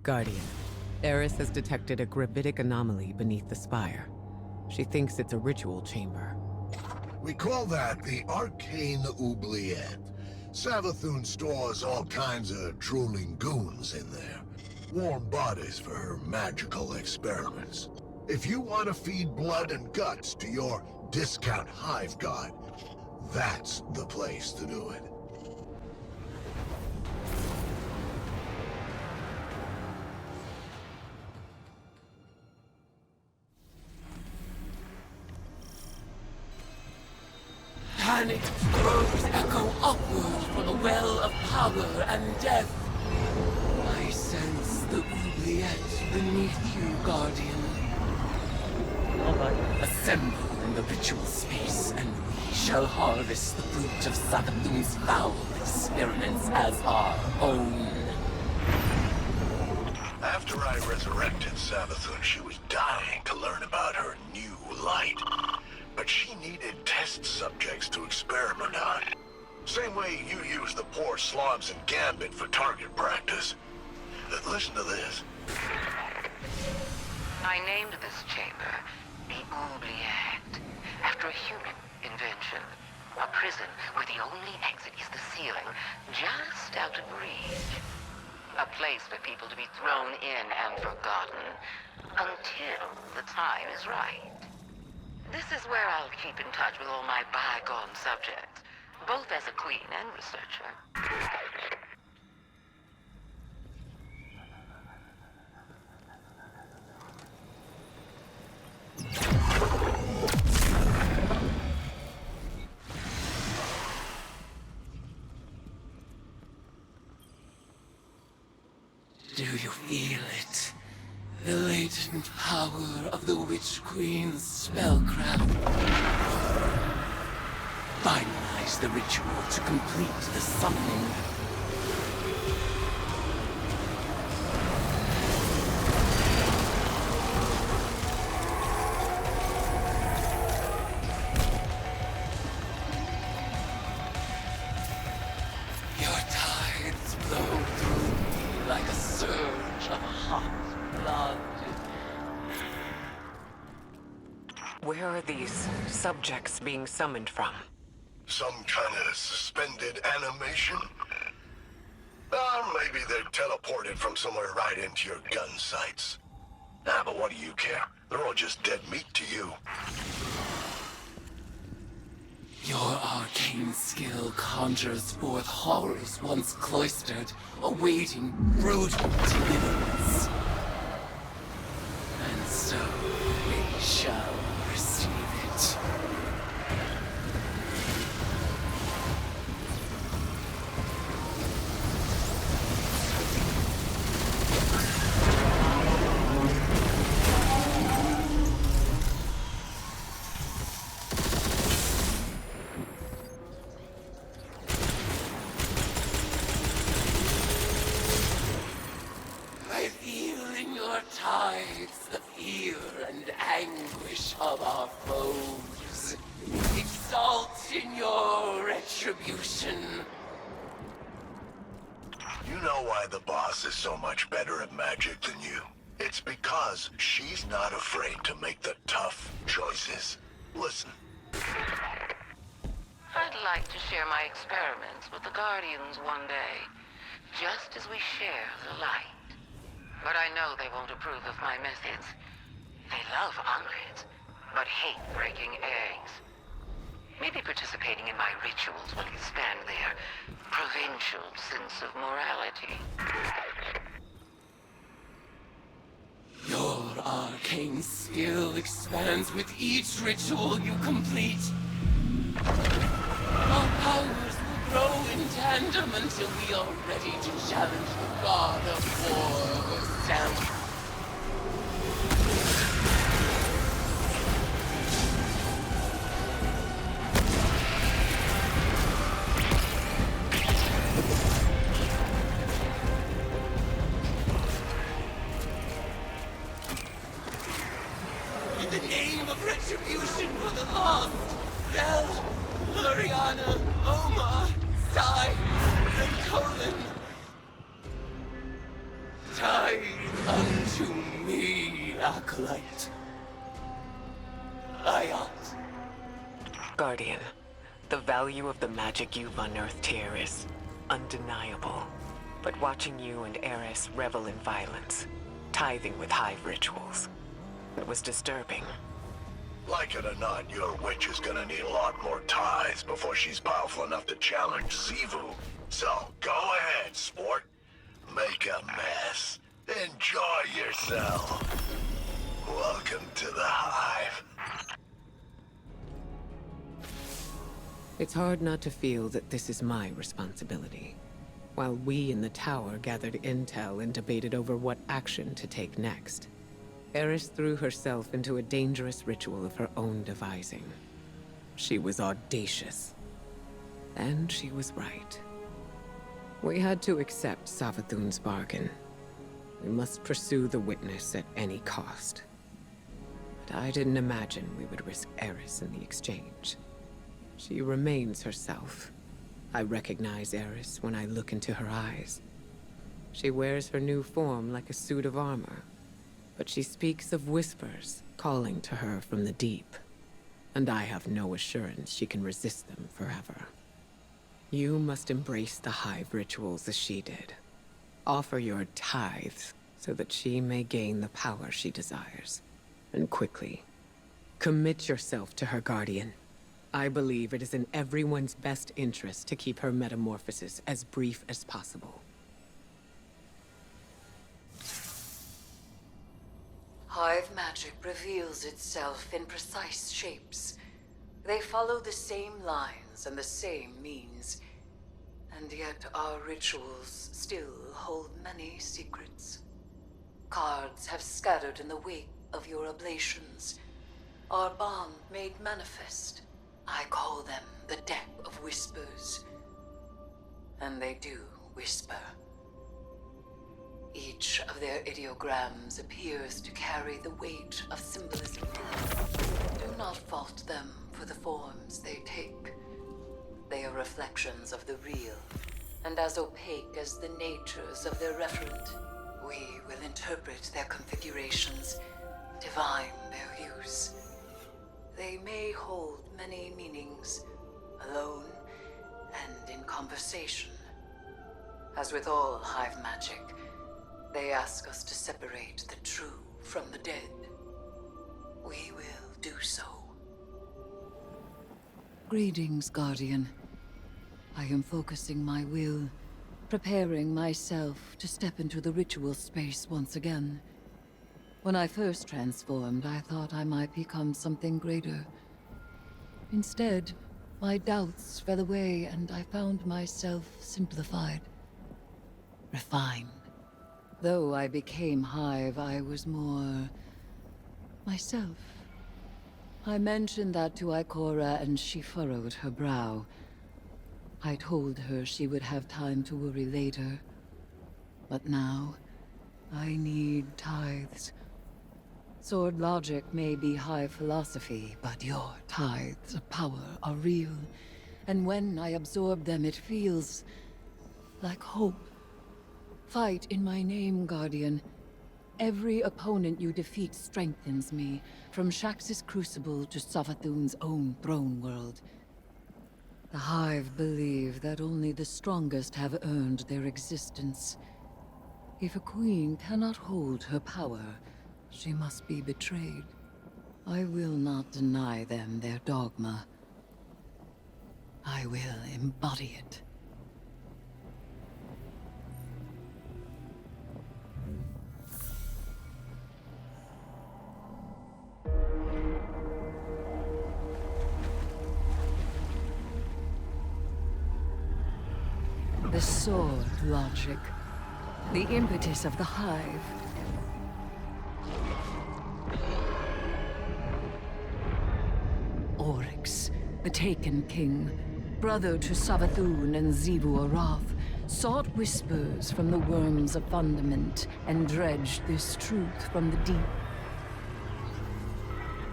Guardian, Eris has detected a gravitic anomaly beneath the spire. She thinks it's a ritual chamber. We call that the Arcane Oubliette. Savathun stores all kinds of drooling goons in there. Warm bodies for her magical experiments. If you want to feed blood and guts to your discount hive god, that's the place to do it. Panicked throes echo upward from the well of power and death. I sense the oubliette beneath you, Guardian. Assemble in the ritual space, and we shall harvest the fruit of Savathun's foul experiments as our own. After I resurrected Savathun, she was dying to learn about her new light. But she needed test subjects to experiment on. Same way you use the poor slobs in Gambit for target practice. Listen to this. I named this chamber the Oubliette, after a human invention. A prison where the only exit is the ceiling, just out of reach. A place for people to be thrown in and forgotten, until the time is right. This is where I'll keep in touch with all my bygone subjects, both as a queen and researcher. Do you feel it? The latent power of the Witch Queen's spellcraft. Finalize the ritual to complete the summoning. Your tides flow through me like a surge of hot blood. Where are these subjects being summoned from? Some kind of suspended animation? Or maybe they're teleported from somewhere right into your gun sights. Ah, but what do you care? They're all just dead meat to you. Your arcane skill conjures forth horrors once cloistered, awaiting brutal deliverance. And so we shall receive it. I feel in your tides the fear and anguish of our foes. Exalt in your retribution. You know why the boss is so much better at magic than you? It's because she's not afraid to make the tough choices. Listen. I'd like to share my experiments with the Guardians one day, just as we share the light. But I know they won't approve of my methods. They love omelets, but hate breaking eggs. Maybe participating in my rituals will expand their provincial sense of morality. Your arcane skill expands with each ritual you complete. Our powers will grow in tandem until we are ready to challenge the god of war herself. In the name of retribution for the lost, Bel, Luriana, Oma, Sai, and Colin. Tide Unto me, Acolyte. Ayat. Guardian, the value of the magic you've unearthed here is undeniable. But watching you and Eris revel in violence, tithing with hive rituals, it was disturbing. Like it or not, your witch is gonna need a lot more tithes before she's powerful enough to challenge Sotw. So, go ahead, sport. Make a mess. Enjoy yourself. Welcome to the Hive. It's hard not to feel that this is my responsibility. While we in the tower gathered intel and debated over what action to take next, Eris threw herself into a dangerous ritual of her own devising. She was audacious. And she was right. We had to accept Savathun's bargain. We must pursue the witness at any cost. But I didn't imagine we would risk Eris in the exchange. She remains herself. I recognize Eris when I look into her eyes. She wears her new form like a suit of armor, but she speaks of whispers calling to her from the deep, and I have no assurance she can resist them forever. You must embrace the Hive rituals as she did. Offer your tithes so that she may gain the power she desires, and quickly. Commit yourself to her, Guardian. I believe it is in everyone's best interest to keep her metamorphosis as brief as possible. Hive magic reveals itself in precise shapes. They follow the same lines and the same means. And yet our rituals still hold many secrets. Cards have scattered in the wake of your oblations. Our bond made manifest. I call them the Deck of Whispers. And they do whisper. Each of their ideograms appears to carry the weight of symbolism. Do not fault them for the forms they take. They are reflections of the real, and as opaque as the natures of their referent. We will interpret their configurations, divine their use. They may hold many meanings, alone and in conversation. As with all Hive magic, they ask us to separate the true from the dead. We will do so. Greetings, Guardian. I am focusing my will, preparing myself to step into the ritual space once again. When I first transformed, I thought I might become something greater. Instead, my doubts fell away and I found myself simplified, refined. Though I became Hive, I was more myself. I mentioned that to Ikora and she furrowed her brow. I told her she would have time to worry later. But now, I need tithes. Sword logic may be Hive philosophy, but your tithes of power are real. And when I absorb them, it feels like hope. Fight in my name, Guardian. Every opponent you defeat strengthens me, from Shax's crucible to Savathun's own throne world. The Hive believe that only the strongest have earned their existence. If a queen cannot hold her power, she must be betrayed. I will not deny them their dogma. I will embody it. The sword logic. The impetus of the Hive. Oryx, the Taken King, brother to Savathun and Xivu Arath, sought whispers from the worms of fundament and dredged this truth from the deep.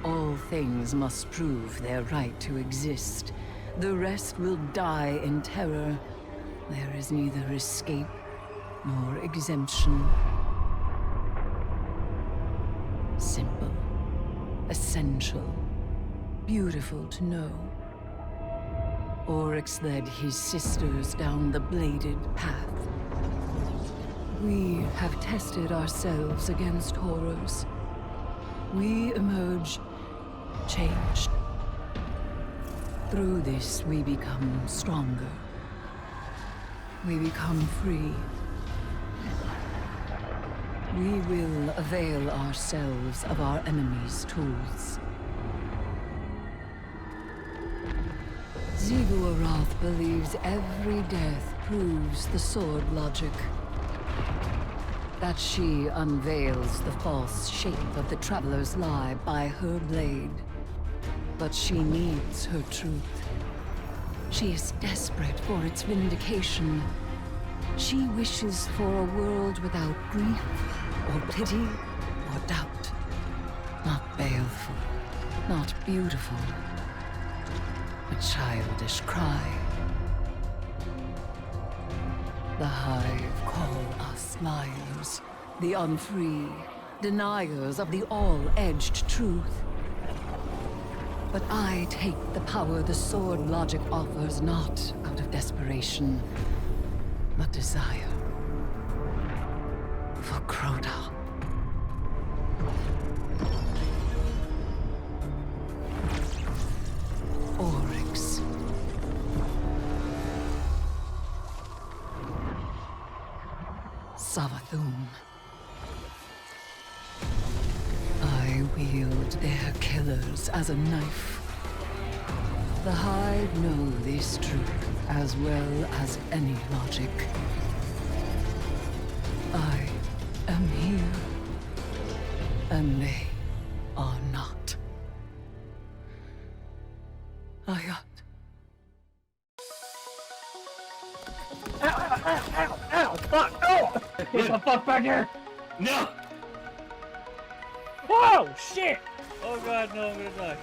All things must prove their right to exist. The rest will die in terror. There is neither escape nor exemption. Simple, essential, beautiful to know. Oryx led his sisters down the bladed path. We have tested ourselves against horrors. We emerge changed. Through this, we become stronger. We become free. We will avail ourselves of our enemy's tools. Zivua-Roth believes every death proves the sword logic. That she unveils the false shape of the Traveler's lie by her blade. But she needs her truth. She is desperate for its vindication. She wishes for a world without grief, or pity, or doubt. Not baleful, not beautiful. A childish cry. The Hive call us liars, the unfree, deniers of the all-edged truth. But I take the power the sword logic offers not out of desperation, but desire. For Crota. Oryx. Savathun. I wield their killers as a knife. The Hive know this truth as well as any logic. I am here, and they are not. Ayat. Ow! Fuck! No! Get the fuck back here! No! Whoa! Shit! Oh god, no, I'm gonna die.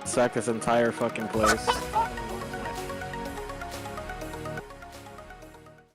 Sack this entire fucking place.